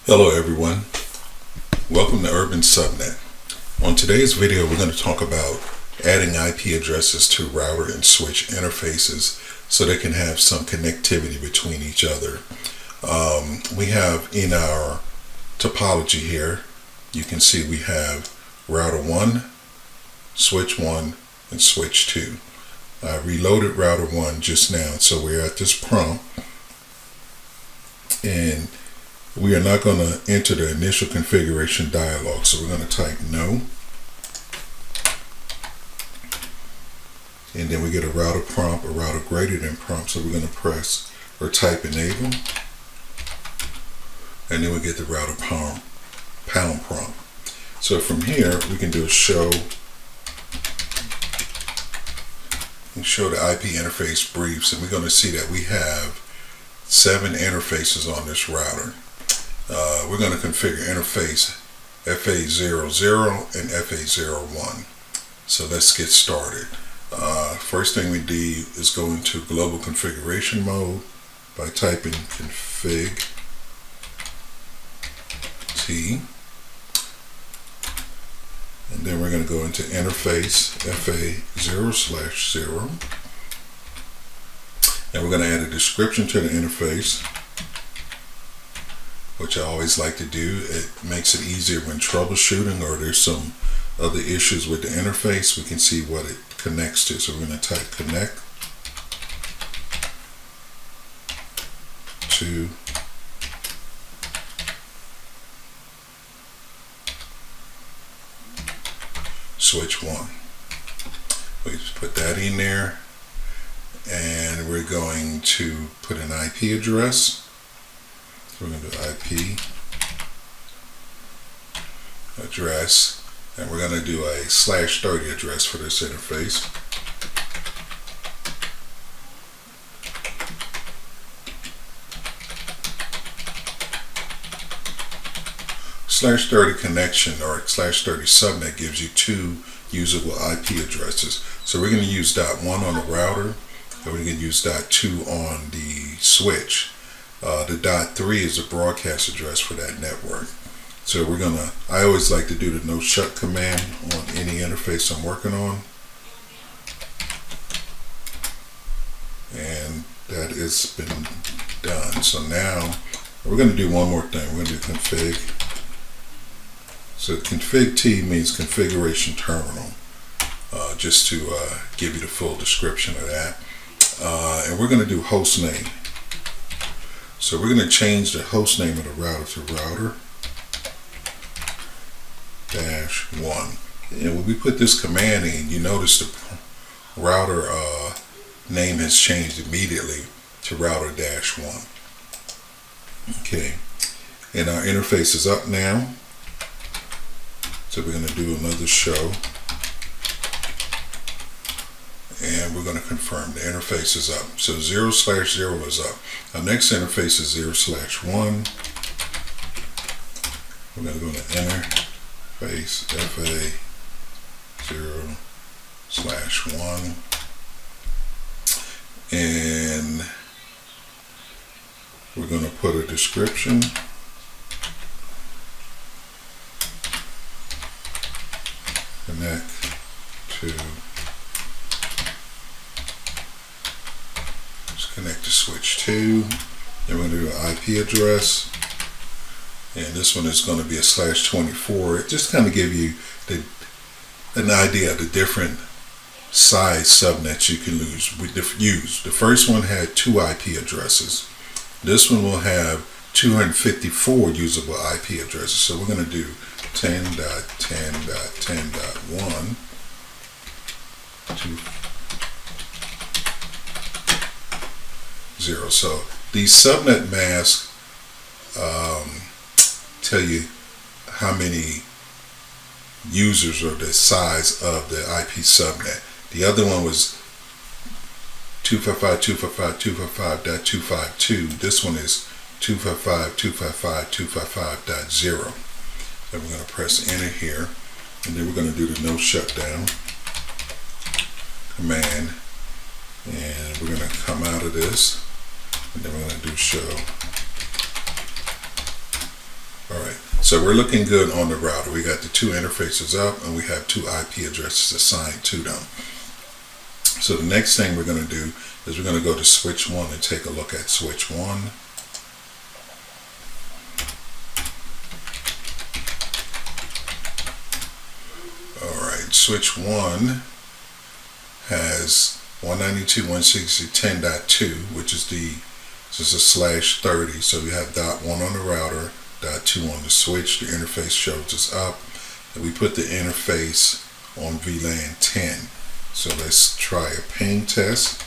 Hello everyone, welcome to Urban Subnet. On today's video we're going to talk about adding IP addresses to router and switch interfaces so they can have some connectivity between each other. We have in our topology here, you can see we have router 1, switch 1, and switch 2. I reloaded router 1 just now, so we're at this prompt, and we are not going to enter the initial configuration dialog, so we're going to type no, and then we get a router prompt, a router greater than prompt, so we're going to press or type enable, and then we get the router pound prompt. So from here we can do a show and show the IP interface briefs, and we're going to see that we have 7 interfaces on this router. We're going to configure interface FA00 and FA01. So let's get started. First thing we do is go into global configuration mode by typing config T, and then we're going to go into interface FA0/0, and we're going to add a description to the interface, which I always like to do. It makes it easier when troubleshooting or there's some other issues with the interface. We can see what it connects to. So we're going to type connect to switch 1. We just put that in there, and we're going to put an IP address. We're going to do IP address, and we're going to do a /30 address for this interface. /30 connection or /30 subnet gives you 2 usable IP addresses. So we're going to use .1 on the router, and we're going to use .2 on the switch. The .3 is a broadcast address for that network. So we're gonna, I always like to do the no shut command on any interface I'm working on. And that has been done. So now we're gonna do one more thing. We're gonna do config. So config T means configuration terminal, just to give you the full description of that. And we're gonna do host name. So we're going to change the host name of the router to router-1. And when we put this command in, you notice the router name has changed immediately to router-1. Okay, and our interface is up now. So we're going to do another show. And we're going to confirm the interface is up. So 0/0 is up. Our next interface is 0/1. We're going to go to interface FA0/1. And we're going to put a description. Connect to connect to switch 2, then we're going to do an IP address, and this one is going to be a /24. It just kind of give you an idea of the different size subnets you can use. The first one had 2 IP addresses. This one will have 254 usable IP addresses. So we're going to do 10.10.10.1 to 0. So these subnet masks tell you how many users or the size of the IP subnet. The other one was 255.255.255.252. This one is 255.255.255.0. And we're going to press enter here, and then we're going to do the no shutdown command, and we're going to come out of this, and then we're going to do show So we're looking good on the router. We got the two interfaces up and we have two IP addresses assigned to them. So the next thing we're going to do is we're going to go to switch 1 and take a look at switch 1. Alright, switch 1 has 192.160.10.2, which is this is a /30, so we have .1 on the router, .2 on the switch. The interface shows us up, and we put the interface on Vlan 10. So let's try a ping test.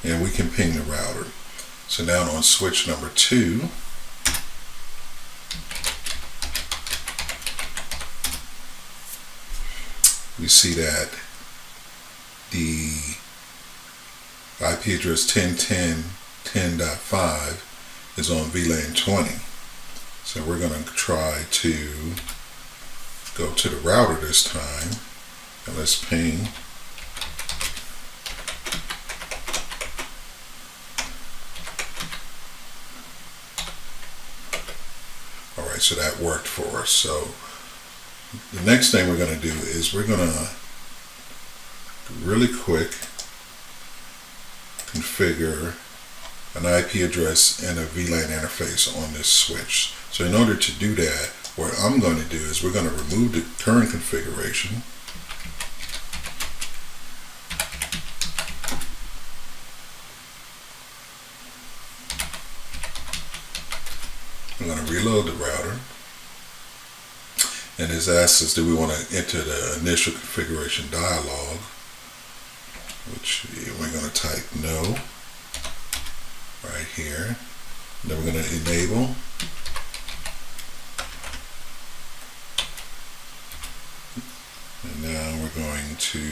And we can ping the router. So now on switch number 2, we see that the IP address 10.10.10.5 is on Vlan 20. So we're going to try to go to the router this time, and let's ping. Alright, so that worked for us. So the next thing we're going to do is we're going to really quick configure an IP address and a Vlan interface on this switch. So in order to do that, what I'm going to do is we're going to remove the current configuration. I'm going to reload the router. And it's asked us, do we want to enter the initial configuration dialog, which we're going to type no right here. And then we're going to enable. And now we're going to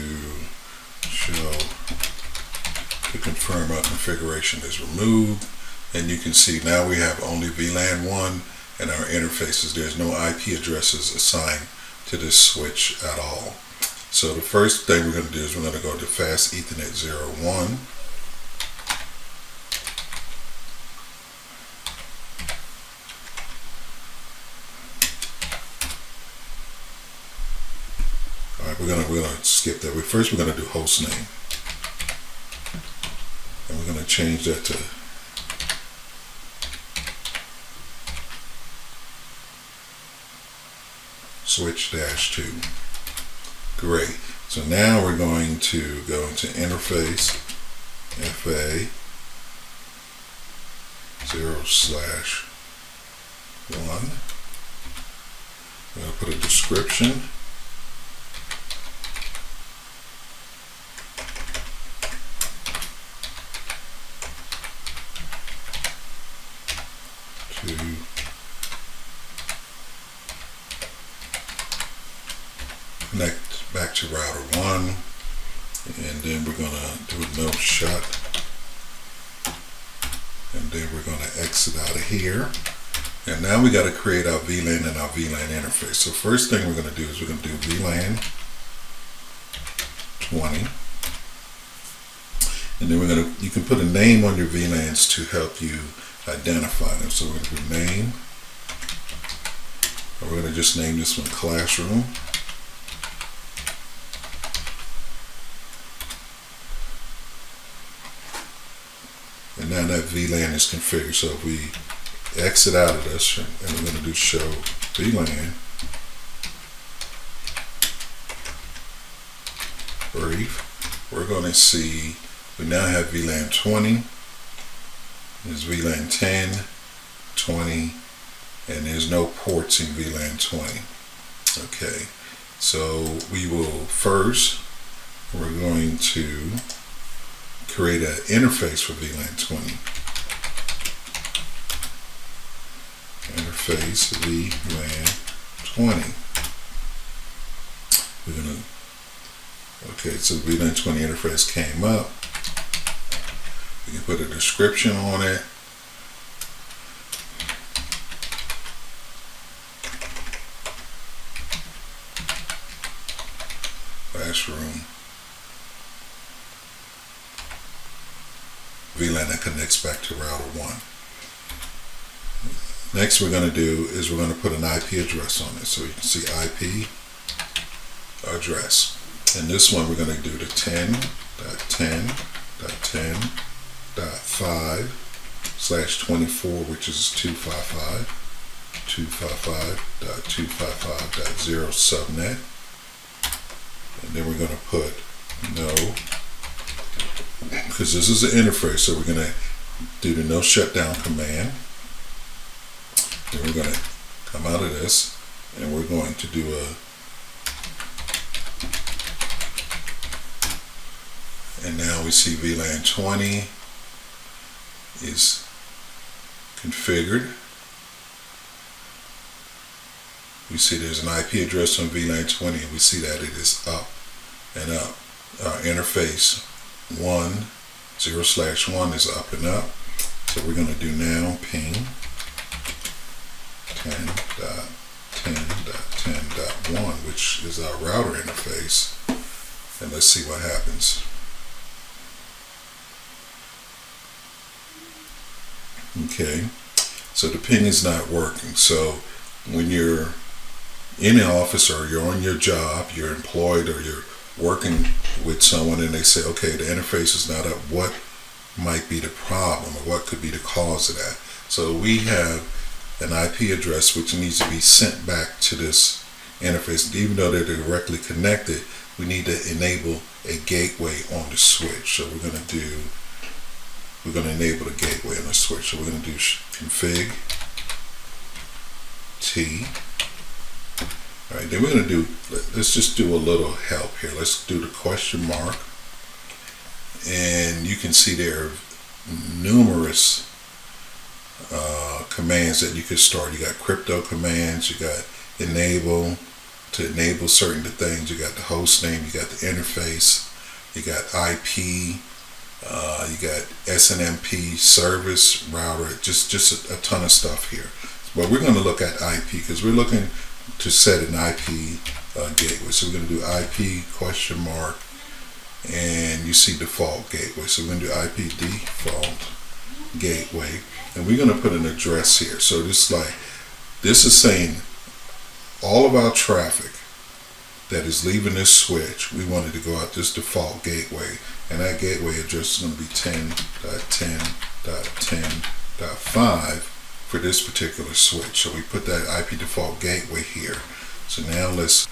show to confirm our configuration is removed. And you can see now we have only Vlan 1 and our interfaces. There's no IP addresses assigned to this switch at all. So the first thing we're going to do is we're going to go to Fast Ethernet 01. Alright, we're gonna skip that. First we're gonna do host name. And we're gonna change that to switch-2. Great. So now we're going to go into interface FA 0/1. I'm going to put a description. To connect back to router 1, and then we're going to do a no shut, and then we're going to exit out of here. And now we got to create our VLAN and our VLAN interface. So first thing we're going to do is we're going to do VLAN 20, and then you can put a name on your VLANs to help you identify them. So we're going to do name, and we're going to just name this one classroom. And now that VLAN is configured. So if we exit out of this, and we're going to do show VLAN brief, we're going to see we now have VLAN 20, there's VLAN 10, 20, and there's no ports in VLAN 20. Okay, so we will first, we're going to create an interface for VLAN 20. Interface VLAN 20. We're gonna, okay, so VLAN 20 interface came up. We can put a description on it. Classroom. VLAN that connects back to router 1. Next we're going to do is we're going to put an IP address on it. So you can see IP address. And this one we're going to do the 10.10.10.5/24, which is 255.255.255.0 subnet. And then we're going to put no, because this is an interface, so we're going to do the no shutdown command. Then we're going to come out of this and we're going to do and now we see VLAN 20 is configured. We see there's an IP address on VLAN 20 and we see that it is up and up. Our interface 0/1 is up and up. So we're going to do now ping 10.10.10.1, which is our router interface. And let's see what happens. Okay, so the ping is not working. So when you're in the office or you're on your job, you're employed or you're working with someone and they say, okay, the interface is not up, what might be the problem or what could be the cause of that? So we have an IP address which needs to be sent back to this interface. Even though they're directly connected, we need to enable a gateway on the switch. So we're going to enable the gateway on the switch. So we're going to do config T. All right, then we're going to do, let's just do a little help here. Let's do the question mark. And you can see there are numerous commands that you could start. You got crypto commands, you got enable, to enable certain things, you got the host name, you got the interface, you got IP, you got SNMP, service, router, just a ton of stuff here. But we're going to look at IP because we're looking to set an IP gateway. So we're going to do IP question mark, and you see default gateway. So we're going to do IP default gateway, and we're going to put an address here. So this is saying all of our traffic that is leaving this switch, we wanted to go out this default gateway, and that gateway address is going to be 10.10.10.5 for this particular switch. So we put that IP default gateway here. So now let's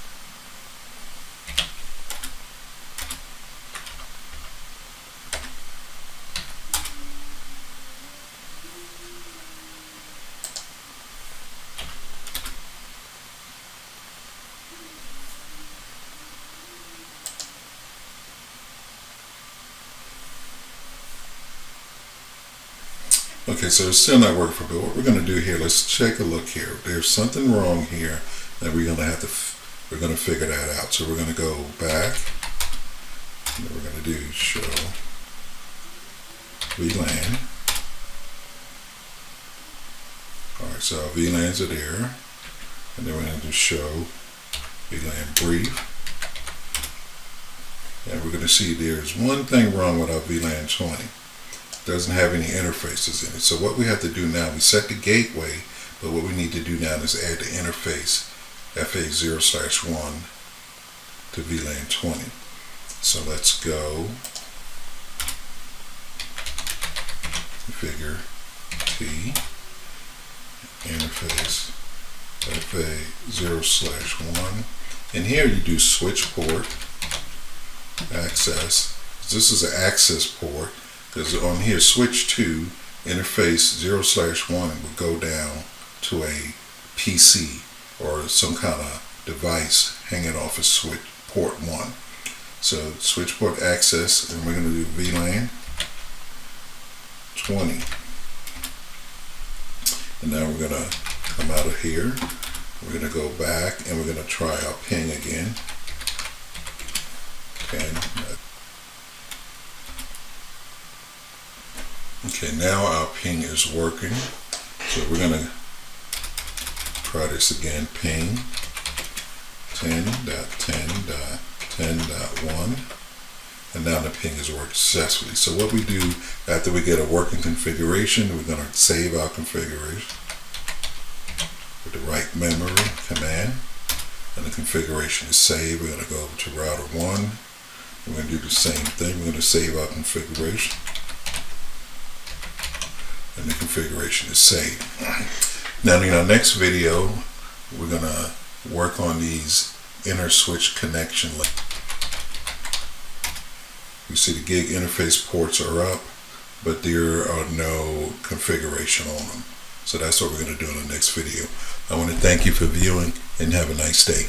okay, so it's still not working, but what we're going to do here, let's take a look here. There's something wrong here that we're going to figure that out. So we're going to go back, and then we're going to do show VLAN. Alright, so our VLANs are there, and then we're going to do show VLAN brief. And we're going to see there's one thing wrong with our VLAN 20. Doesn't have any interfaces in it. So what we have to do now, we set the gateway, but what we need to do now is add the interface FA0/1 to VLAN 20. So let's go configure T interface FA0/1, and here you do switch port access. This is an access port, because on here switch 2 interface 0/1 would go down to a PC or some kind of device hanging off of switch port 1. So switch port access, and we're going to do VLAN 20. And now we're going to come out of here. We're going to go back and we're going to try our ping again. 10. Okay, now our ping is working. So we're going to try this again. Ping 10.10.10.1. and now the ping has worked successfully. So what we do after we get a working configuration, we're going to save our configuration with the right memory command, and the configuration is saved. We're going to go over to router 1. We're going to do the same thing. We're going to save our configuration, and the configuration is saved. Now in our next video, we're going to work on these inner switch connection links. You see the gig interface ports are up, but there are no configuration on them. So that's what we're going to do in the next video. I want to thank you for viewing and have a nice day.